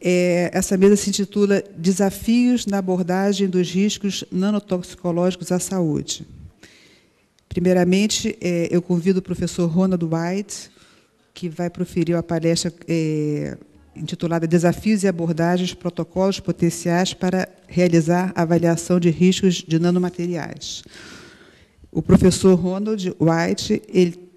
Essa mesa se intitula Desafios na abordagem dos riscos nanotoxicológicos à saúde. Primeiramente, eu convido o professor Ronald White, que vai proferir a palestra intitulada Desafios e abordagens, protocolos potenciais para realizar avaliação de riscos de nanomateriais. O professor Ronald White, ele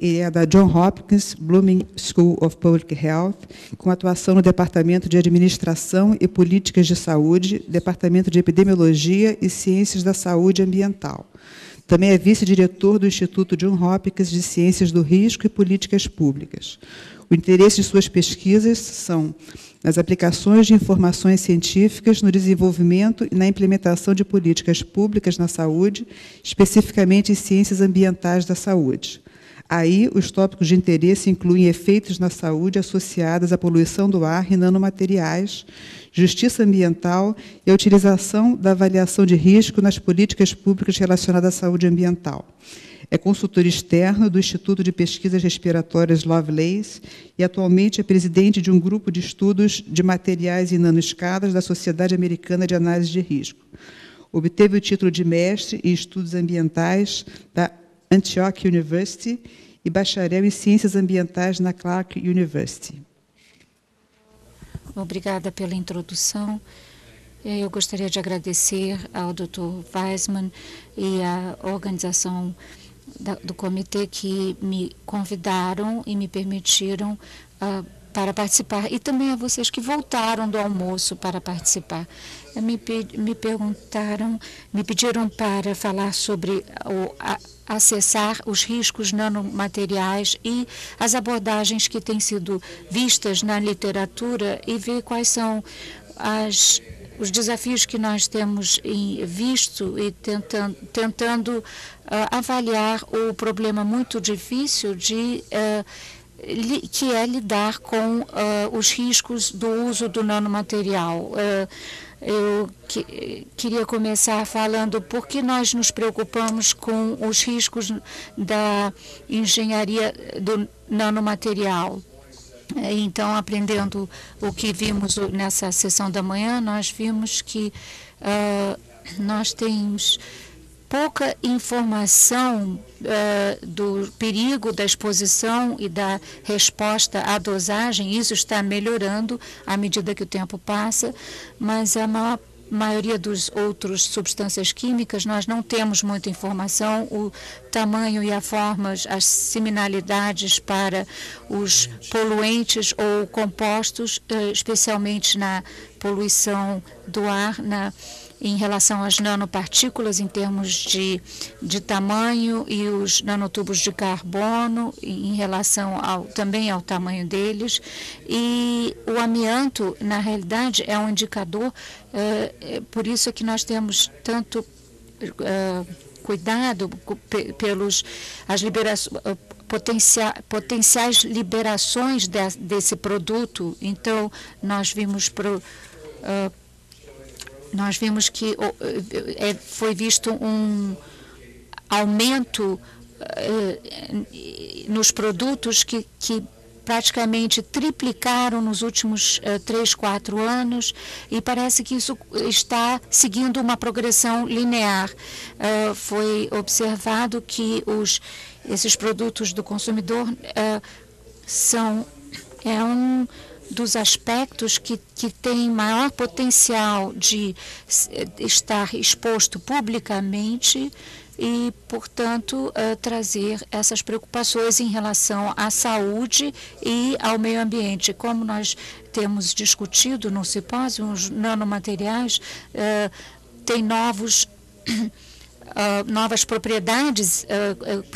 é da Johns Hopkins Blooming School of Public Health, com atuação no Departamento de Administração e Políticas de Saúde, Departamento de Epidemiologia e Ciências da Saúde Ambiental. Também é vice-diretor do Instituto Johns Hopkins de Ciências do Risco e Políticas Públicas. O interesse de suas pesquisas são nas aplicações de informações científicas no desenvolvimento e na implementação de políticas públicas na saúde, especificamente em ciências ambientais da saúde. Aí, os tópicos de interesse incluem efeitos na saúde associados à poluição do ar e nanomateriais, justiça ambiental e a utilização da avaliação de risco nas políticas públicas relacionadas à saúde ambiental. É consultor externo do Instituto de Pesquisas Respiratórias Lovelace e, atualmente, é presidente de um grupo de estudos de materiais em nanoescalas da Sociedade Americana de Análise de Risco. Obteve o título de mestre em Estudos Ambientais da Antioch University e bacharel em Ciências Ambientais na Clark University. Obrigada pela introdução. Eu gostaria de agradecer ao Dr. Weissman e à organização do comitê que me convidaram e me permitiram para participar, e também a vocês que voltaram do almoço para participar. Me pediram para falar sobre acessar os riscos nanomateriais e as abordagens que têm sido vistas na literatura e ver quais são os desafios que nós temos visto e tentando avaliar o problema muito difícil que é lidar com os riscos do uso do nanomaterial. Eu queria começar falando por que nós nos preocupamos com os riscos da engenharia do nanomaterial. Então, aprendendo o que vimos nessa sessão da manhã, nós vimos que nós temos pouca informação do perigo da exposição e da resposta à dosagem. Isso está melhorando à medida que o tempo passa, mas a maioria dos outros substâncias químicas nós não temos muita informação. O tamanho e a forma, as similaridades para os poluentes ou compostos, especialmente na poluição do ar, em relação às nanopartículas, em termos de tamanho, e os nanotubos de carbono, em relação também ao tamanho deles. E o amianto, na realidade, é um indicador, por isso é que nós temos tanto cuidado pelas potenciais liberações desse produto. Então, nós vimos que foi visto um aumento nos produtos que praticamente triplicaram nos últimos 3, 4 anos, e parece que isso está seguindo uma progressão linear. Foi observado que esses produtos do consumidor são um dos aspectos que tem maior potencial de estar exposto publicamente e, portanto, trazer essas preocupações em relação à saúde e ao meio ambiente. Como nós temos discutido no simpósio, os nanomateriais têm novas propriedades,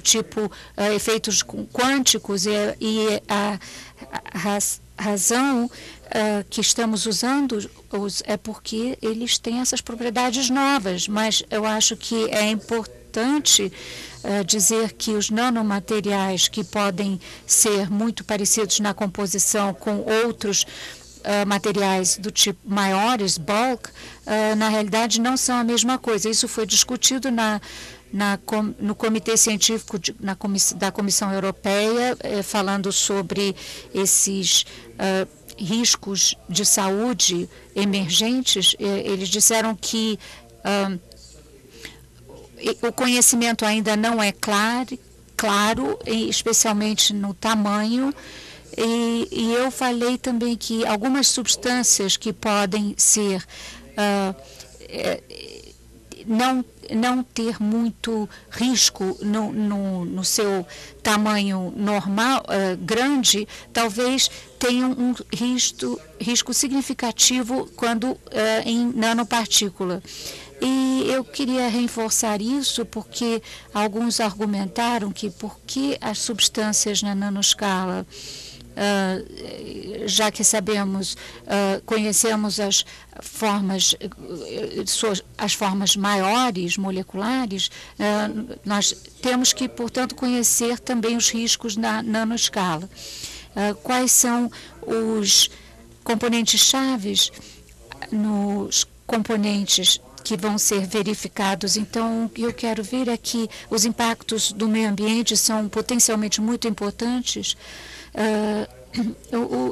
tipo efeitos quânticos, e a razão que estamos usando-os é porque eles têm essas propriedades novas, mas eu acho que é importante dizer que os nanomateriais, que podem ser muito parecidos na composição com outros materiais do tipo maiores, bulk, na realidade não são a mesma coisa. Isso foi discutido no Comitê Científico da Comissão Europeia, falando sobre riscos de saúde emergentes, eles disseram que o conhecimento ainda não é claro, especialmente no tamanho, e eu falei também que algumas substâncias que podem ser não ter muito risco no seu tamanho normal, grande, talvez tenham um risco significativo quando em nanopartícula. E eu queria reforçar isso porque alguns argumentaram que porque as substâncias na nanoscala, já que conhecemos as formas maiores moleculares, nós temos que, portanto, conhecer também os riscos na nanoscala. Quais são os componentes chaves nos componentes que vão ser verificados? Então, o que eu quero ver é que os impactos do meio ambiente são potencialmente muito importantes.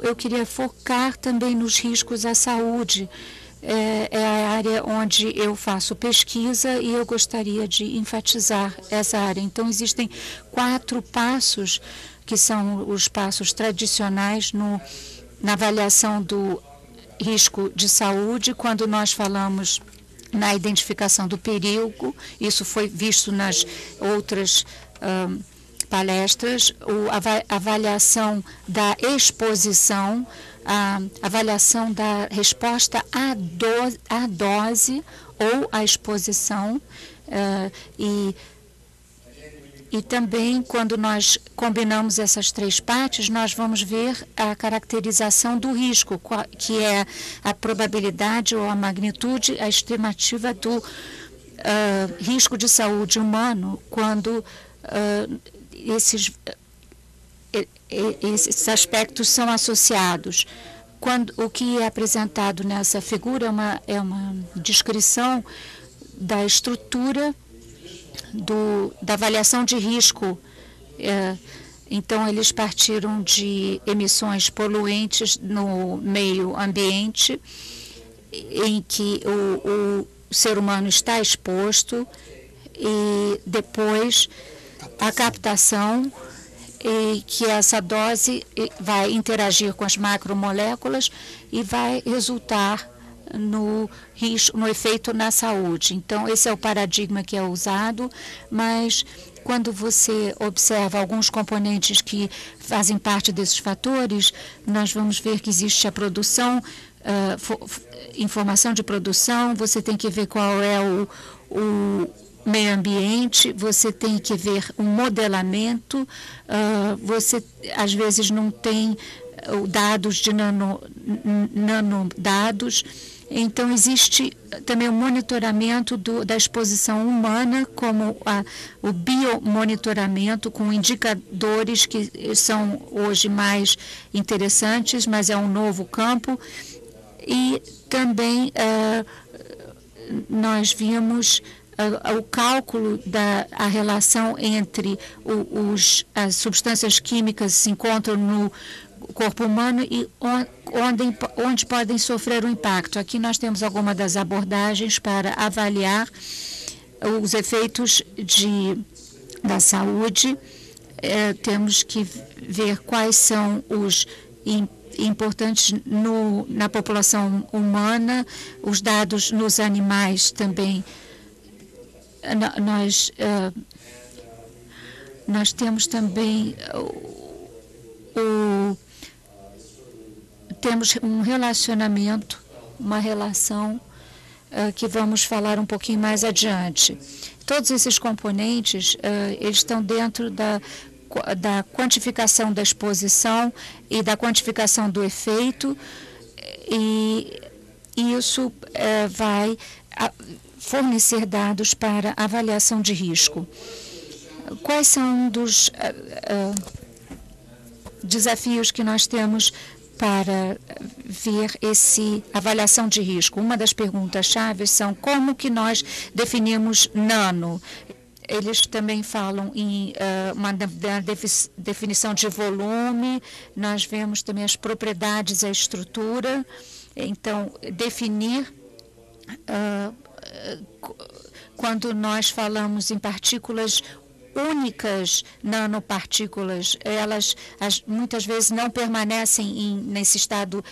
Eu queria focar também nos riscos à saúde. É a área onde eu faço pesquisa e eu gostaria de enfatizar essa área. Então, existem 4 passos, que são os passos tradicionais na avaliação do risco de saúde, quando nós falamos na identificação do perigo. Isso foi visto nas outras palestras, a avaliação da exposição, a avaliação da resposta à dose ou à exposição, e também, quando nós combinamos essas 3 partes, nós vamos ver a caracterização do risco, que é a probabilidade ou a magnitude, a estimativa do risco de saúde humano, quando esses aspectos são associados. O que é apresentado nessa figura é uma descrição da estrutura da avaliação de risco. Então, eles partiram de emissões poluentes no meio ambiente, em que o ser humano está exposto, e depois a captação, e que essa dose vai interagir com as macromoléculas e vai resultar no efeito na saúde. Então, esse é o paradigma que é usado, mas quando você observa alguns componentes que fazem parte desses fatores, nós vamos ver que existe a produção, informação de produção, você tem que ver qual é o meio ambiente, você tem que ver um modelamento, você às vezes não tem dados de nanodados. Então, existe também o monitoramento da exposição humana, como o biomonitoramento, com indicadores que são hoje mais interessantes, mas é um novo campo. E também nós vimos o cálculo a relação entre as substâncias químicas que se encontram no corpo humano e onde podem sofrer o impacto. Aqui nós temos algumas das abordagens para avaliar os efeitos da saúde. Temos que ver quais são os importantes na população humana, os dados nos animais também. Nós temos também temos um relacionamento, uma relação que vamos falar um pouquinho mais adiante. Todos esses componentes, eles estão dentro da quantificação da exposição e da quantificação do efeito, e isso vai fornecer dados para avaliação de risco. Quais são dos desafios que nós temos para ver avaliação de risco? Uma das perguntas-chave são como que nós definimos nano. Eles também falam em uma definição de volume. Nós vemos também as propriedades e a estrutura. Então, definir, quando nós falamos em partículas únicas, nanopartículas, elas muitas vezes não permanecem nesse estado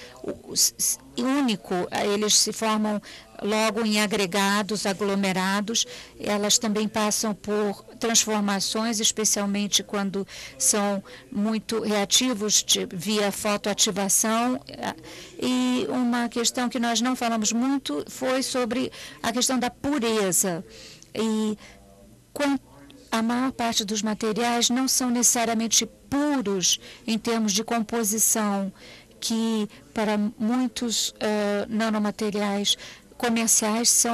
único, eles se formam logo em agregados, aglomerados. Elas também passam por transformações, especialmente quando são muito reativos via fotoativação. E uma questão que nós não falamos muito foi sobre a questão da pureza. E a maior parte dos materiais não são necessariamente puros em termos de composição, que para muitos nanomateriais comerciais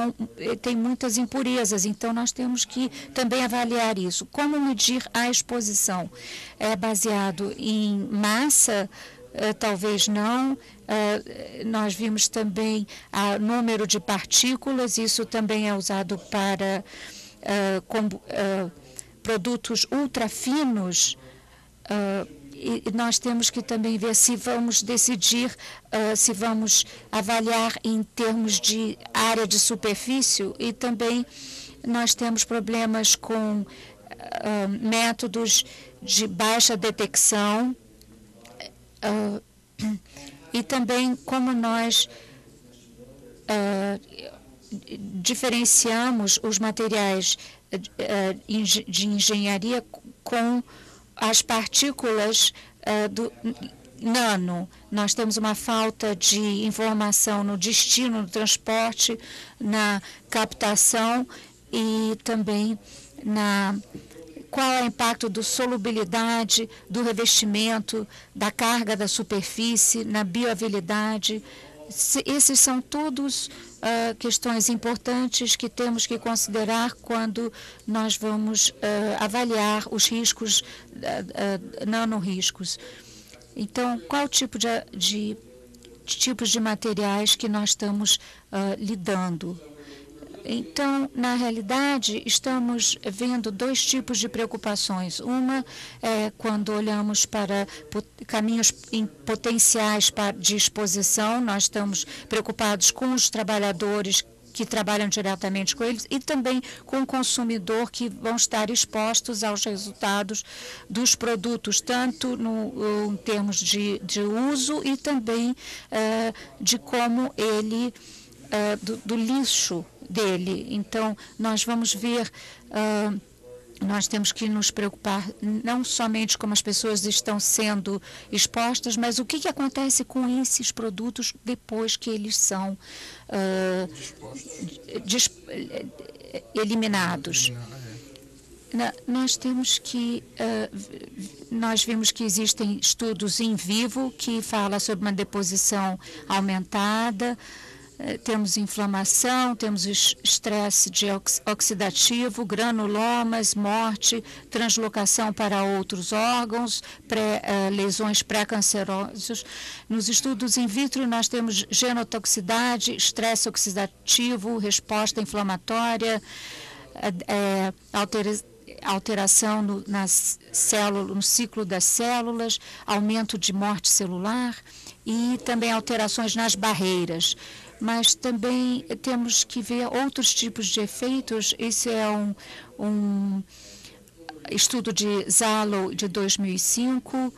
tem muitas impurezas. Então, nós temos que também avaliar isso. Como medir a exposição? É baseado em massa? Talvez não. Nós vimos também o número de partículas. Isso também é usado para produtos ultra finos, e nós temos que também ver se vamos decidir, se vamos avaliar em termos de área de superfície, e também nós temos problemas com métodos de baixa detecção, e também como nós diferenciamos os materiais de engenharia com as partículas do nano. Nós temos uma falta de informação no destino, no transporte, na captação e também qual é o impacto da solubilidade, do revestimento, da carga da superfície, na biohabilidade. Esses são todos questões importantes que temos que considerar quando nós vamos avaliar os riscos, nanoriscos. Então, qual tipo de tipos de materiais que nós estamos lidando? Então, na realidade, estamos vendo dois tipos de preocupações. Uma é quando olhamos para caminhos potenciais de exposição, nós estamos preocupados com os trabalhadores que trabalham diretamente com eles e também com o consumidor, que vão estar expostos aos resultados dos produtos, tanto em termos de uso e também de como ele, do lixo dele. Então, nós vamos ver, nós temos que nos preocupar não somente como as pessoas estão sendo expostas, mas o que acontece com esses produtos depois que eles são eliminados. Nós temos que, nós vimos que existem estudos em vivo que falam sobre uma deposição aumentada. Temos inflamação, temos estresse oxidativo, granulomas, morte, translocação para outros órgãos, lesões pré-cancerosas. Nos estudos in vitro, nós temos genotoxicidade, estresse oxidativo, resposta inflamatória, alteração no ciclo das células, aumento de morte celular e também alterações nas barreiras. Mas também temos que ver outros tipos de efeitos. Esse é um estudo de Zalo de 2005.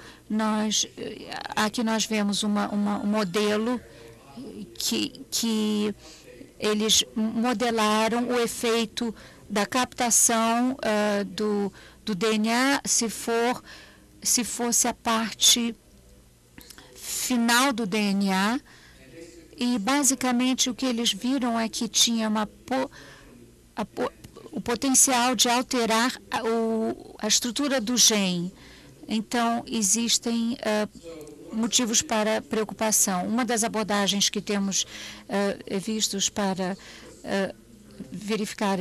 Aqui nós vemos um modelo que eles modelaram o efeito da captação do DNA se fosse a parte final do DNA. E, basicamente, o que eles viram é que tinha o potencial de alterar a estrutura do gene. Então, existem motivos para preocupação. Uma das abordagens que temos vistos para verificar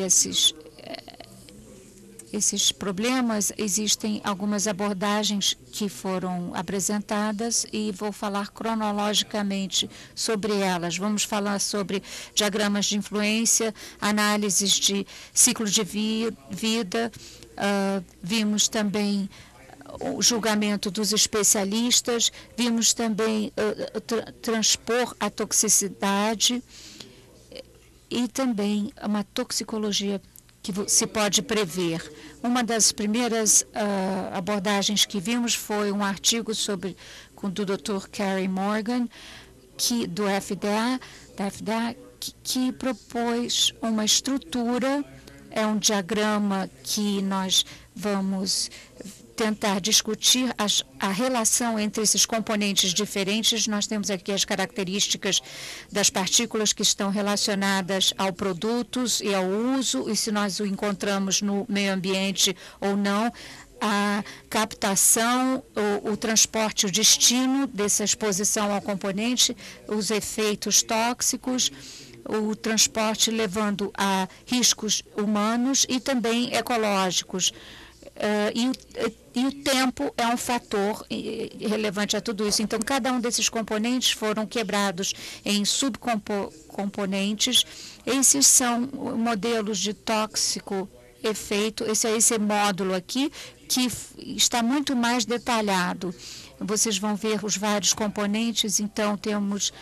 esses problemas, existem algumas abordagens que foram apresentadas e vou falar cronologicamente sobre elas. Vamos falar sobre diagramas de influência, análises de ciclo de vida, vimos também o julgamento dos especialistas, vimos também transpor a toxicidade e também uma toxicologia que se pode prever. Uma das primeiras abordagens que vimos foi um artigo do Dr. Carey Morgan, do FDA, que propôs uma estrutura, é um diagrama que nós vamos tentar discutir a relação entre esses componentes diferentes. Nós temos aqui as características das partículas que estão relacionadas ao produtos e ao uso, e se nós o encontramos no meio ambiente ou não, a captação, o transporte, o destino dessa exposição ao componente, os efeitos tóxicos, o transporte levando a riscos humanos e também ecológicos. E o tempo é um fator relevante a tudo isso. Então, cada um desses componentes foram quebrados em subcomponentes. Esses são modelos de tóxico-efeito. Esse módulo aqui, que está muito mais detalhado. Vocês vão ver os vários componentes. Então, temos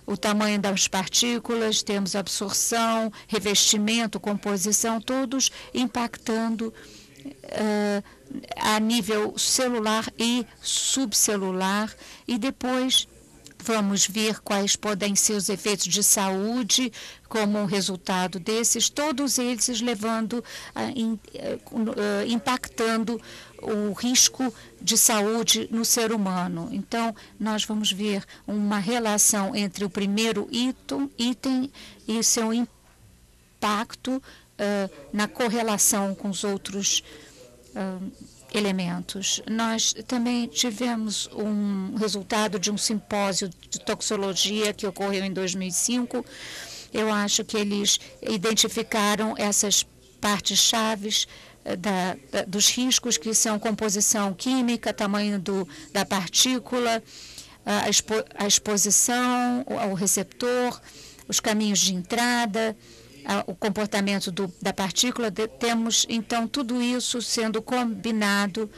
o tamanho das partículas, temos absorção, revestimento, composição, todos impactando a nível celular e subcelular, e depois vamos ver quais podem ser os efeitos de saúde como resultado desses, todos eles levando, impactando o risco de saúde no ser humano. Então, nós vamos ver uma relação entre o primeiro item e seu impacto na correlação com os outros elementos. Nós também tivemos um resultado de um simpósio de toxicologia que ocorreu em 2005. Eu acho que eles identificaram essas partes chaves dos riscos, que são composição química, tamanho da partícula, a exposição ao receptor, os caminhos de entrada, o comportamento da partícula. Temos, então, tudo isso sendo combinado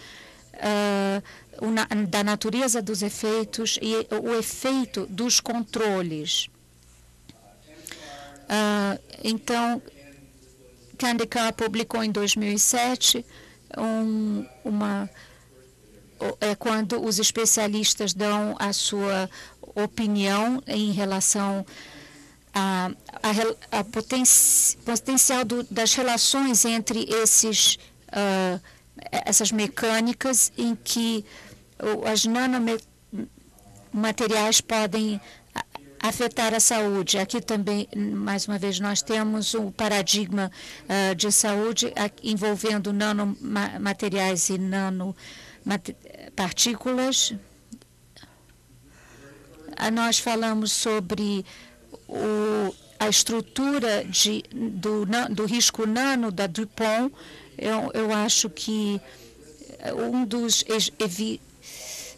da natureza dos efeitos e o efeito dos controles. Então, Kandekar publicou em 2007 quando os especialistas dão a sua opinião em relação a potencial das relações entre essas mecânicas em que as nanomateriais podem afetar a saúde. Aqui também, mais uma vez, nós temos um paradigma de saúde envolvendo nanomateriais e nanopartículas. Nós falamos sobre a estrutura do risco nano da DuPont. Eu acho que um dos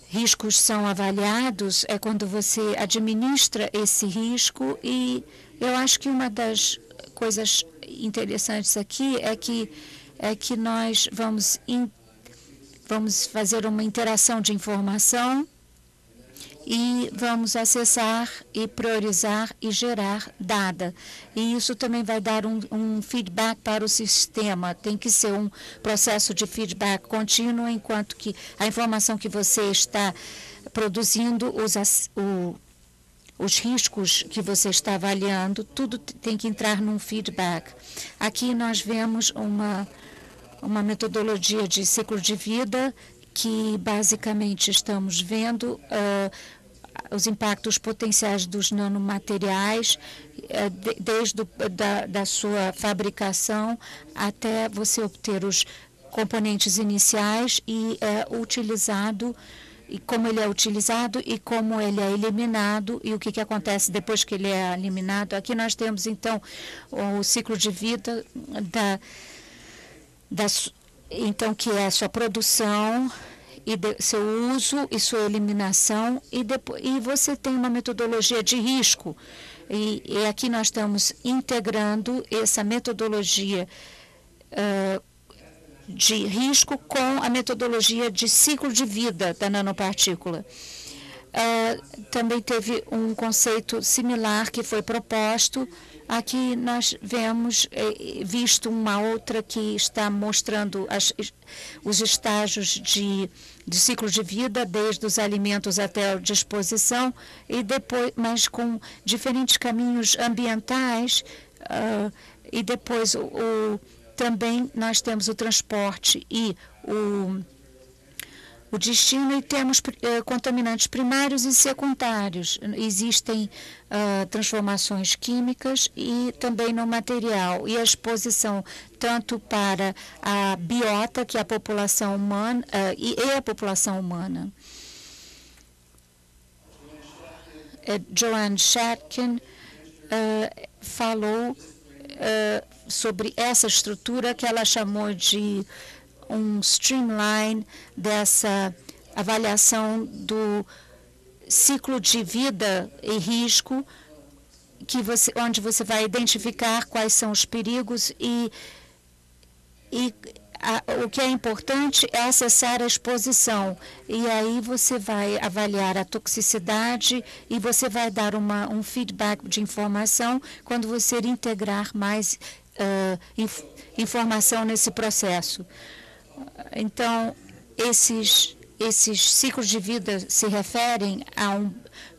riscos são avaliados é quando você administra esse risco, e eu acho que uma das coisas interessantes aqui é que nós vamos fazer uma interação de informação e vamos acessar e priorizar e gerar dado. E isso também vai dar um feedback para o sistema. Tem que ser um processo de feedback contínuo, enquanto que a informação que você está produzindo, os riscos que você está avaliando, tudo tem que entrar num feedback. Aqui nós vemos uma metodologia de ciclo de vida, que basicamente estamos vendo os impactos potenciais dos nanomateriais, desde da sua fabricação até você obter os componentes iniciais e utilizado, e como ele é utilizado e como ele é eliminado e o que acontece depois que ele é eliminado. Aqui nós temos, então, o ciclo de vida então, que é a sua produção, e seu uso e sua eliminação, e você tem uma metodologia de risco. E aqui nós estamos integrando essa metodologia de risco com a metodologia de ciclo de vida da nanopartícula. Também teve um conceito similar que foi proposto. Aqui nós vemos visto uma outra que está mostrando os estágios de ciclo de vida, desde os alimentos até a disposição, e depois, mas com diferentes caminhos ambientais, e depois também nós temos o transporte e o destino, e temos contaminantes primários e secundários. Existem transformações químicas e também no material, e a exposição tanto para a biota, que é a população humana, e a população humana. Joanne Shatkin falou sobre essa estrutura que ela chamou de um streamline dessa avaliação do ciclo de vida e risco, onde você vai identificar quais são os perigos e o que é importante é acessar a exposição. E aí você vai avaliar a toxicidade e você vai dar um feedback de informação quando você integrar mais informação nesse processo. Então, esses ciclos de vida se referem a um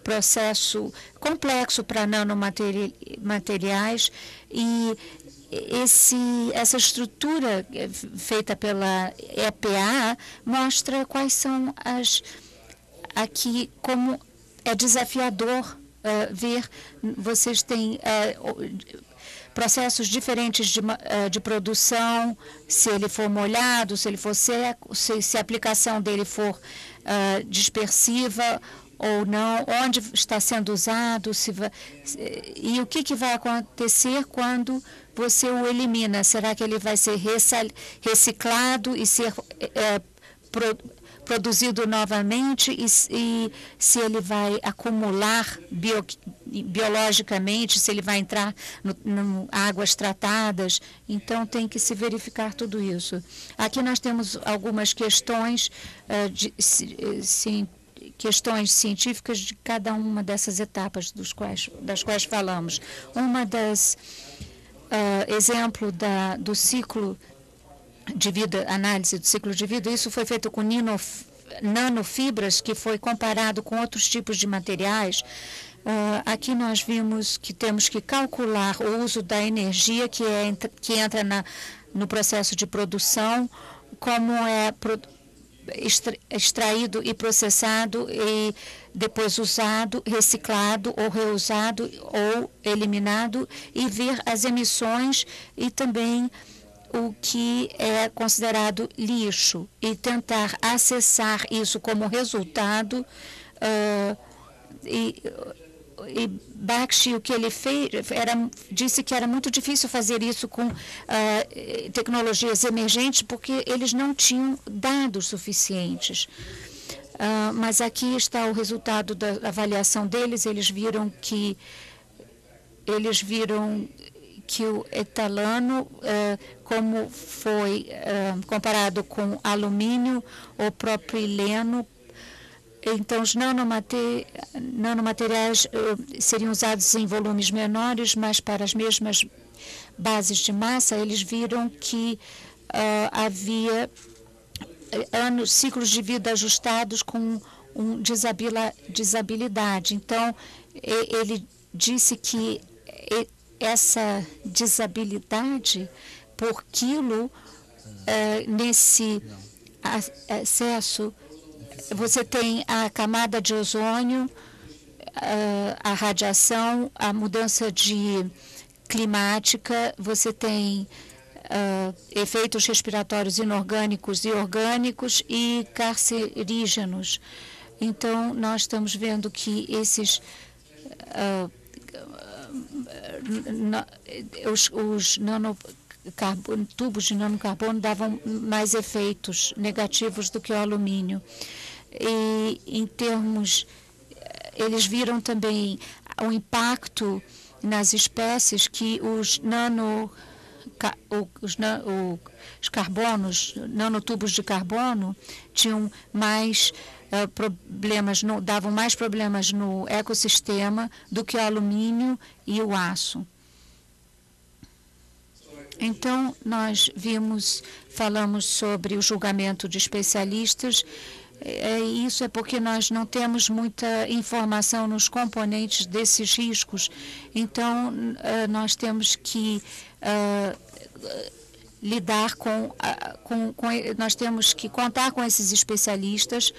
processo complexo para nanomateriais, e essa estrutura feita pela EPA mostra quais são aqui como é desafiador ver. Vocês têm processos diferentes de produção, se ele for molhado, se ele for seco, se a aplicação dele for dispersiva ou não, onde está sendo usado, e o que vai acontecer quando você o elimina. Será que ele vai ser reciclado e ser produzido novamente, e se ele vai acumular biologicamente, se ele vai entrar em águas tratadas? Então, tem que se verificar tudo isso. Aqui nós temos algumas questões, questões científicas de cada uma dessas etapas das quais falamos. Uma das exemplo do ciclo de vida, análise do ciclo de vida, isso foi feito com nanofibras, que foi comparado com outros tipos de materiais. Aqui nós vimos que temos que calcular o uso da energia que entra no processo de produção, como é extraído e processado e depois usado, reciclado ou reusado ou eliminado, e ver as emissões e também o que é considerado lixo, e tentar acessar isso como resultado. E Bakshi, o que ele fez, disse que era muito difícil fazer isso com tecnologias emergentes, porque eles não tinham dados suficientes. Mas aqui está o resultado da avaliação deles. Eles viram que o etalano, como foi comparado com alumínio ou propileno, então os nanomateriais seriam usados em volumes menores, mas para as mesmas bases de massa, eles viram que havia ciclos de vida ajustados com desabilidade. Então, ele disse que essa desabilidade por quilo, nesse excesso, você tem a camada de ozônio, a radiação, a mudança climática, você tem efeitos respiratórios inorgânicos e orgânicos e carcerígenos. Então, nós estamos vendo que os tubos de nanocarbono davam mais efeitos negativos do que o alumínio. E, em termos, eles viram também o impacto nas espécies que os carbonos, nanotubos de carbono, tinham mais problemas, davam mais problemas no ecossistema do que o alumínio e o aço. Então, nós falamos sobre o julgamento de especialistas. Isso é porque nós não temos muita informação nos componentes desses riscos. Então, nós temos que nós temos que contar com esses especialistas.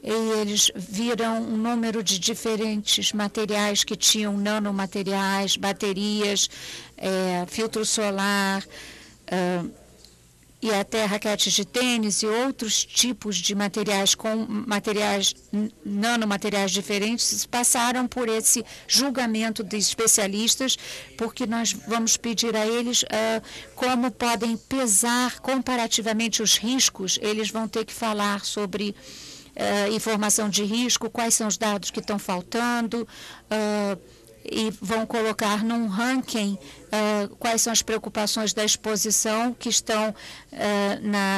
E eles viram um número de diferentes materiais que tinham nanomateriais, baterias, filtro solar, e até raquetes de tênis e outros tipos de materiais com nanomateriais diferentes passaram por esse julgamento de especialistas, porque nós vamos pedir a eles como podem pesar comparativamente os riscos. Eles vão ter que falar sobre informação de risco, quais são os dados que estão faltando, e vão colocar num ranking quais são as preocupações da exposição que estão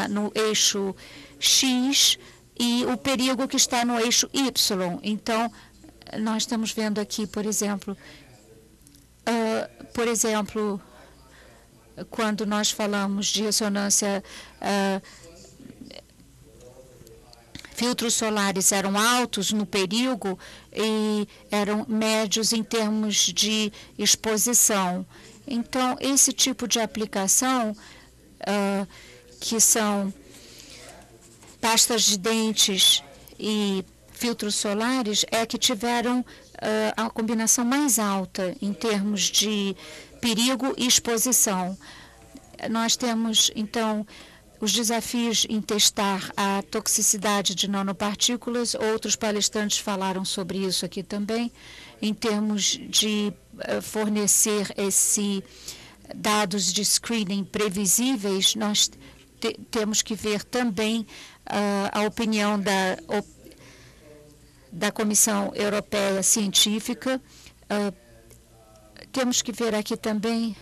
no eixo X e o perigo que está no eixo Y. Então, nós estamos vendo aqui, por exemplo, quando nós falamos de ressonância, filtros solares eram altos no perigo e eram médios em termos de exposição. Então, esse tipo de aplicação, que são pastas de dentes e filtros solares, é que tiveram a combinação mais alta em termos de perigo e exposição. Nós temos, então, os desafios em testar a toxicidade de nanopartículas. Outros palestrantes falaram sobre isso aqui também, em termos de fornecer dados de screening previsíveis. Nós temos que ver também a opinião da Comissão Europeia Científica. Temos que ver aqui também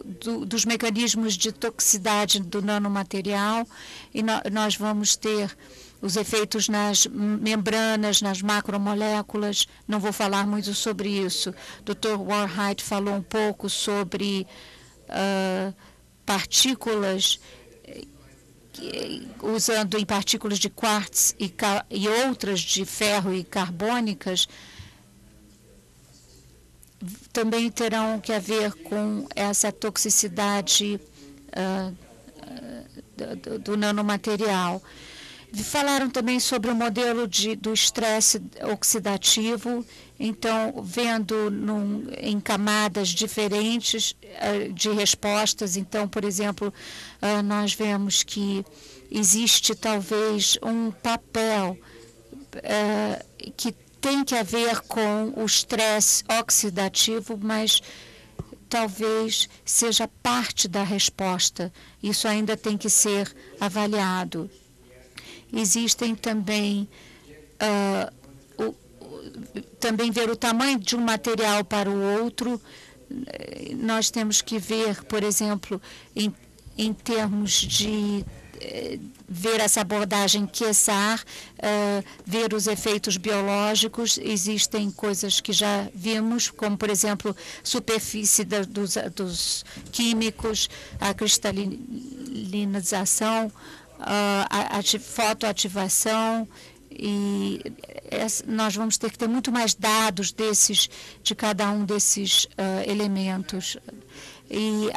dos mecanismos de toxicidade do nanomaterial, e nós vamos ter os efeitos nas membranas, nas macromoléculas. Não vou falar muito sobre isso. Dr. Warheit falou um pouco sobre partículas, usando em partículas de quartz e outras de ferro e carbônicas, também terão que ver com essa toxicidade do nanomaterial. Falaram também sobre o modelo do estresse oxidativo, então, vendo em camadas diferentes de respostas. Então, por exemplo, nós vemos que existe talvez um papel que tem que ver com o estresse oxidativo, mas talvez seja parte da resposta. Isso ainda tem que ser avaliado. Existem também, também ver o tamanho de um material para o outro. Nós temos que ver, por exemplo, em termos de ver essa abordagem QSAR, ver os efeitos biológicos. Existem coisas que já vimos, como, por exemplo, superfície dos químicos, a cristalinização, a fotoativação, e nós vamos ter que ter muito mais dados de cada um desses elementos. E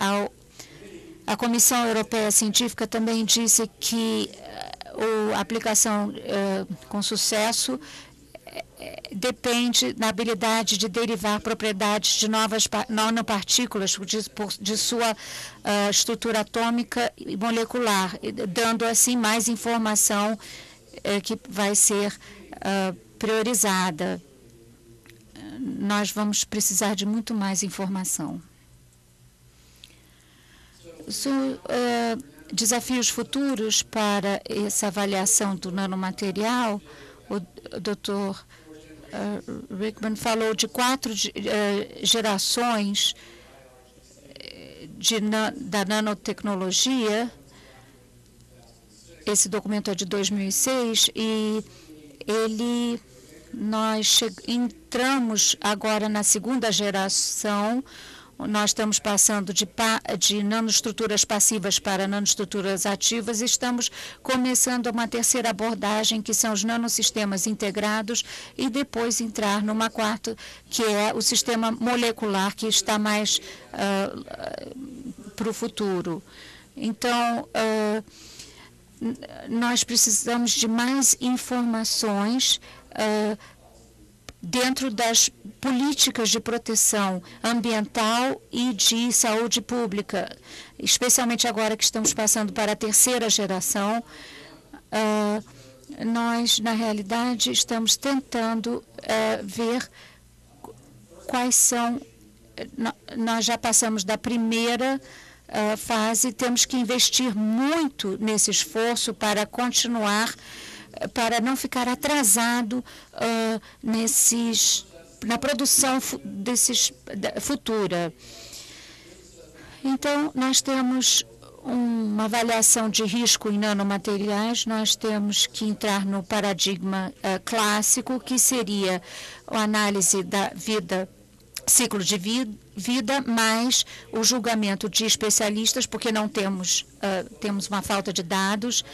a Comissão Europeia Científica também disse que a aplicação com sucesso depende da habilidade de derivar propriedades de novas nanopartículas de sua estrutura atômica e molecular, dando assim mais informação que vai ser priorizada. Nós vamos precisar de muito mais informação. Desafios futuros para essa avaliação do nanomaterial. O Dr. Rickman falou de 4 gerações da nanotecnologia. Esse documento é de 2006 e nós entramos agora na segunda geração. Nós estamos passando de nanoestruturas passivas para nanoestruturas ativas e estamos começando uma terceira abordagem, que são os nanosistemas integrados, e depois entrar numa quarta, que é o sistema molecular, que está mais para o futuro. Então, nós precisamos de mais informações dentro das políticas de proteção ambiental e de saúde pública, especialmente agora que estamos passando para a terceira geração. Nós, na realidade, estamos tentando ver quais são. Nós já passamos da primeira fase, temos que investir muito nesse esforço para continuar, para não ficar atrasado na produção futura. Então, nós temos uma avaliação de risco em nanomateriais, nós temos que entrar no paradigma clássico, que seria a análise da ciclo de vida, mais o julgamento de especialistas, porque não temos uma falta de dados,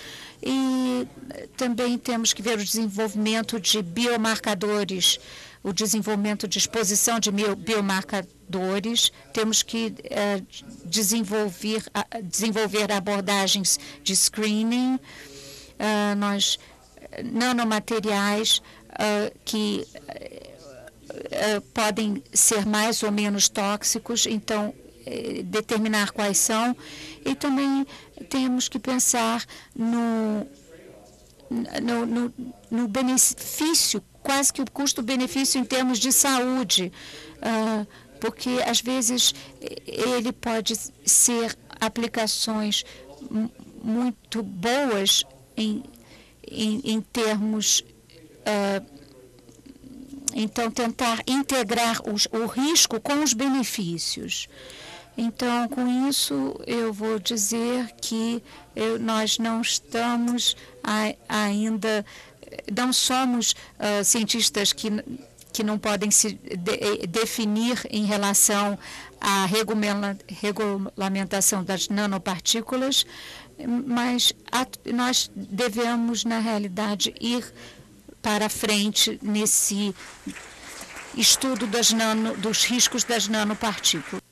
e também temos que ver o desenvolvimento de biomarcadores, o desenvolvimento de exposição de biomarcadores. Temos que desenvolver abordagens de screening, nanomateriais que podem ser mais ou menos tóxicos, então determinar quais são, e também temos que pensar no benefício, quase que o custo-benefício em termos de saúde, porque às vezes ele pode ser aplicações muito boas em termos. Então, tentar integrar o risco com os benefícios. Então, com isso, eu vou dizer que nós não estamos ainda, não somos cientistas que não podem se definir em relação à regulamentação das nanopartículas, mas nós devemos, na realidade, ir para frente nesse estudo dos riscos das nanopartículas.